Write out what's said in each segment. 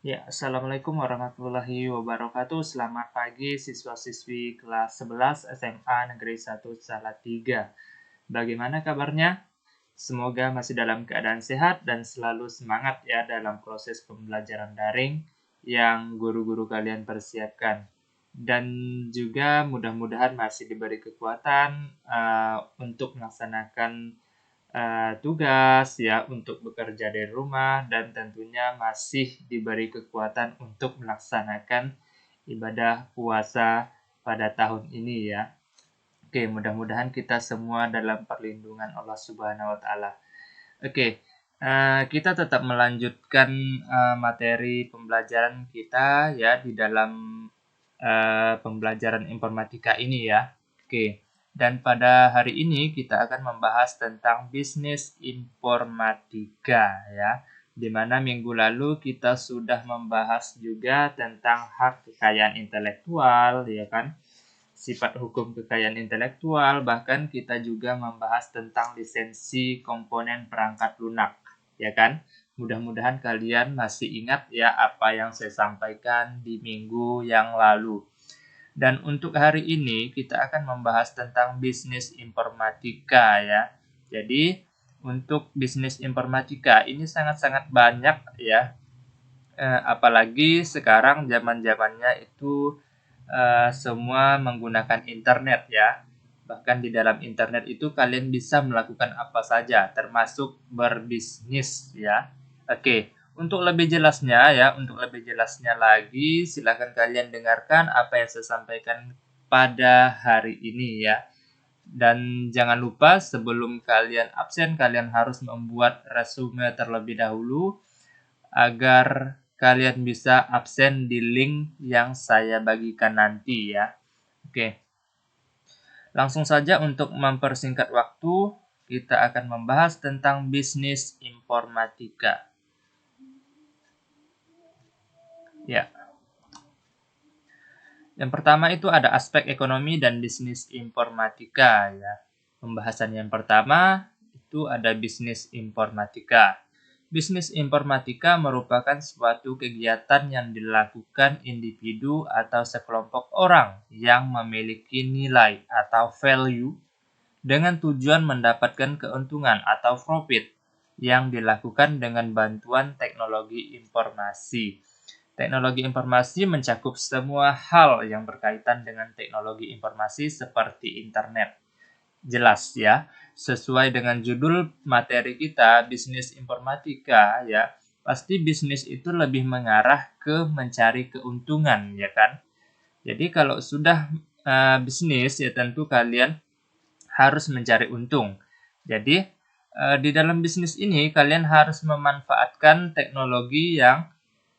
Ya, Assalamualaikum warahmatullahi wabarakatuh. Selamat pagi siswa-siswi kelas 11 SMA Negeri 1 Salatiga. Bagaimana kabarnya? Semoga masih dalam keadaan sehat dan selalu semangat ya dalam proses pembelajaran daring yang guru-guru kalian persiapkan. Dan juga mudah-mudahan masih diberi kekuatan untuk melaksanakan tugas ya untuk bekerja dari rumah dan tentunya masih diberi kekuatan untuk melaksanakan ibadah puasa pada tahun ini ya. Oke, mudah-mudahan kita semua dalam perlindungan Allah Subhanahu wa taala. Oke, kita tetap melanjutkan materi pembelajaran kita ya di dalam pembelajaran informatika ini ya. Oke, dan pada hari ini kita akan membahas tentang bisnis informatika ya. Di mana minggu lalu kita sudah membahas juga tentang hak kekayaan intelektual ya kan. Sifat hukum kekayaan intelektual, bahkan kita juga membahas tentang lisensi komponen perangkat lunak ya kan. Mudah-mudahan kalian masih ingat ya apa yang saya sampaikan di minggu yang lalu. Dan untuk hari ini kita akan membahas tentang bisnis informatika ya. Jadi untuk bisnis informatika ini sangat-sangat banyak ya. Apalagi sekarang zaman-zamannya itu semua menggunakan internet ya. Bahkan di dalam internet itu kalian bisa melakukan apa saja, termasuk berbisnis ya. Oke, untuk lebih jelasnya lagi, silakan kalian dengarkan apa yang saya sampaikan pada hari ini ya. Dan jangan lupa sebelum kalian absen, kalian harus membuat resume terlebih dahulu agar kalian bisa absen di link yang saya bagikan nanti ya. Oke. Langsung saja untuk mempersingkat waktu, kita akan membahas tentang bisnis informatika. Ya. Yang pertama itu ada aspek ekonomi dan bisnis informatika ya. Pembahasan yang pertama itu ada bisnis informatika. Bisnis informatika merupakan suatu kegiatan yang dilakukan individu atau sekelompok orang yang memiliki nilai atau value dengan tujuan mendapatkan keuntungan atau profit yang dilakukan dengan bantuan teknologi informasi. Teknologi informasi mencakup semua hal yang berkaitan dengan teknologi informasi seperti internet. Jelas ya, sesuai dengan judul materi kita, bisnis informatika ya, pasti bisnis itu lebih mengarah ke mencari keuntungan ya kan. Jadi kalau sudah bisnis ya tentu kalian harus mencari untung. Jadi di dalam bisnis ini kalian harus memanfaatkan teknologi yang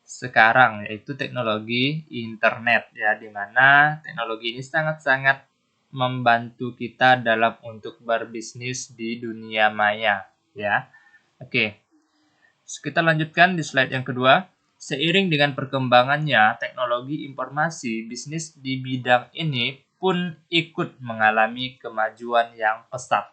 sekarang yaitu teknologi internet ya, di mana teknologi ini sangat-sangat membantu kita dalam untuk berbisnis di dunia maya ya. Oke. Kita lanjutkan di slide yang kedua. Seiring dengan perkembangannya teknologi informasi, bisnis di bidang ini pun ikut mengalami kemajuan yang pesat.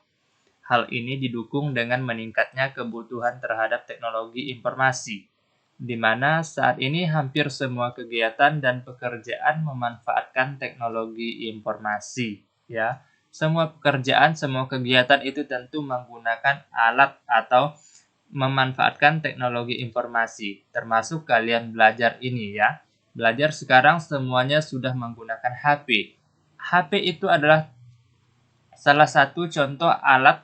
Hal ini didukung dengan meningkatnya kebutuhan terhadap teknologi informasi, di mana saat ini hampir semua kegiatan dan pekerjaan memanfaatkan teknologi informasi. Ya, semua pekerjaan, semua kegiatan itu tentu menggunakan alat atau memanfaatkan teknologi informasi, termasuk kalian belajar ini ya. Belajar sekarang semuanya sudah menggunakan HP. HP itu adalah salah satu contoh alat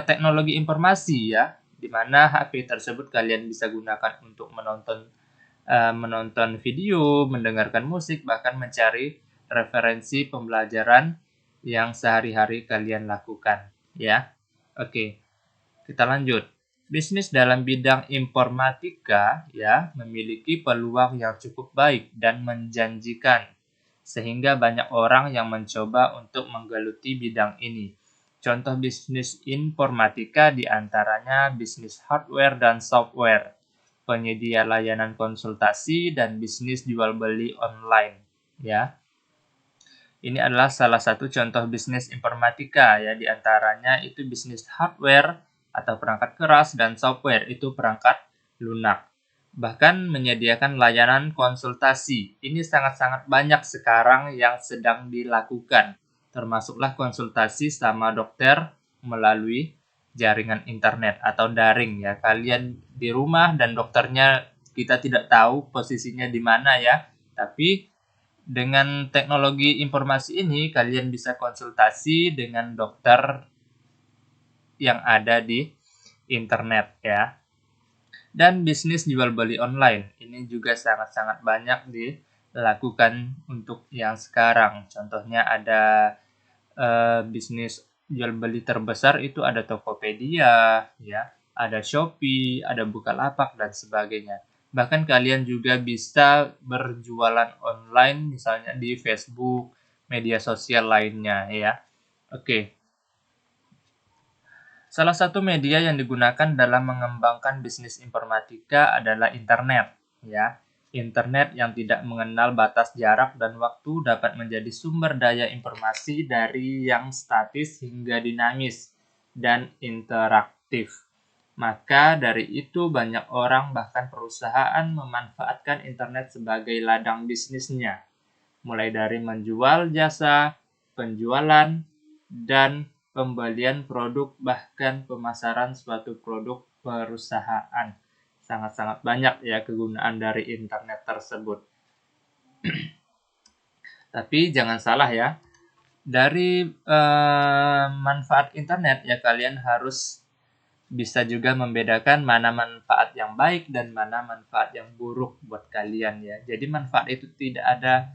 teknologi informasi ya, di mana HP tersebut kalian bisa gunakan untuk menonton video, mendengarkan musik, bahkan mencari referensi pembelajaran yang sehari-hari kalian lakukan ya. Oke, kita lanjut. Bisnis dalam bidang informatika ya memiliki peluang yang cukup baik dan menjanjikan, sehingga banyak orang yang mencoba untuk menggeluti bidang ini. Contoh bisnis informatika diantaranya bisnis hardware dan software, penyedia layanan konsultasi, dan bisnis jual beli online ya. Ini adalah salah satu contoh bisnis informatika ya, diantaranya itu bisnis hardware atau perangkat keras dan software itu perangkat lunak. Bahkan menyediakan layanan konsultasi. Ini sangat-sangat banyak sekarang yang sedang dilakukan, termasuklah konsultasi sama dokter melalui jaringan internet atau daring ya. Kalian di rumah dan dokternya kita tidak tahu posisinya di mana ya. Tapi dengan teknologi informasi ini kalian bisa konsultasi dengan dokter yang ada di internet ya. Dan bisnis jual beli online ini juga sangat-sangat banyak dilakukan untuk yang sekarang. Contohnya ada bisnis jual beli terbesar itu ada Tokopedia, ya, ada Shopee, ada Bukalapak dan sebagainya. Bahkan kalian juga bisa berjualan online misalnya di Facebook, media sosial lainnya ya. Oke. Salah satu media yang digunakan dalam mengembangkan bisnis informatika adalah internet, ya. Internet yang tidak mengenal batas jarak dan waktu dapat menjadi sumber daya informasi dari yang statis hingga dinamis dan interaktif. Maka dari itu banyak orang bahkan perusahaan memanfaatkan internet sebagai ladang bisnisnya, mulai dari menjual jasa, penjualan, dan pembelian produk bahkan pemasaran suatu produk perusahaan. Sangat-sangat banyak ya kegunaan dari internet tersebut. Tapi jangan salah ya, dari manfaat internet ya kalian harus bisa juga membedakan mana manfaat yang baik dan mana manfaat yang buruk buat kalian ya. Jadi manfaat itu tidak ada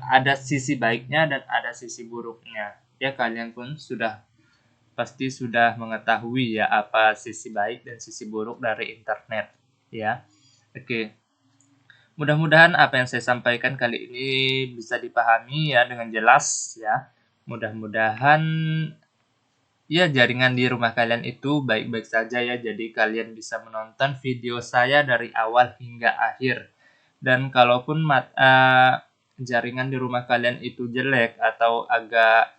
ada sisi baiknya dan ada sisi buruknya. Ya kalian pun pasti sudah mengetahui ya apa sisi baik dan sisi buruk dari internet ya. Oke. Mudah-mudahan apa yang saya sampaikan kali ini bisa dipahami ya dengan jelas ya. Mudah-mudahan ya jaringan di rumah kalian itu baik-baik saja ya. Jadi kalian bisa menonton video saya dari awal hingga akhir. Dan kalaupun jaringan di rumah kalian itu jelek atau agak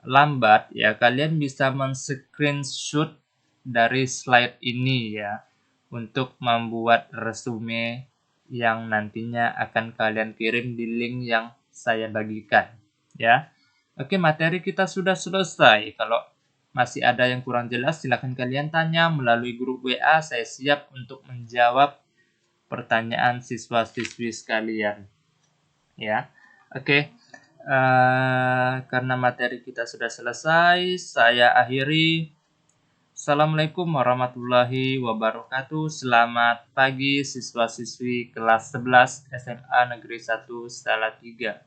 lambat ya, kalian bisa men-screenshot dari slide ini ya untuk membuat resume yang nantinya akan kalian kirim di link yang saya bagikan ya. Oke, materi kita sudah selesai. Kalau masih ada yang kurang jelas silakan kalian tanya melalui grup WA. Saya siap untuk menjawab pertanyaan siswa-siswi sekalian ya. Oke. Karena materi kita sudah selesai, saya akhiri. Assalamualaikum warahmatullahi wabarakatuh. Selamat pagi siswa-siswi kelas 11 SMA Negeri 1 Salatiga.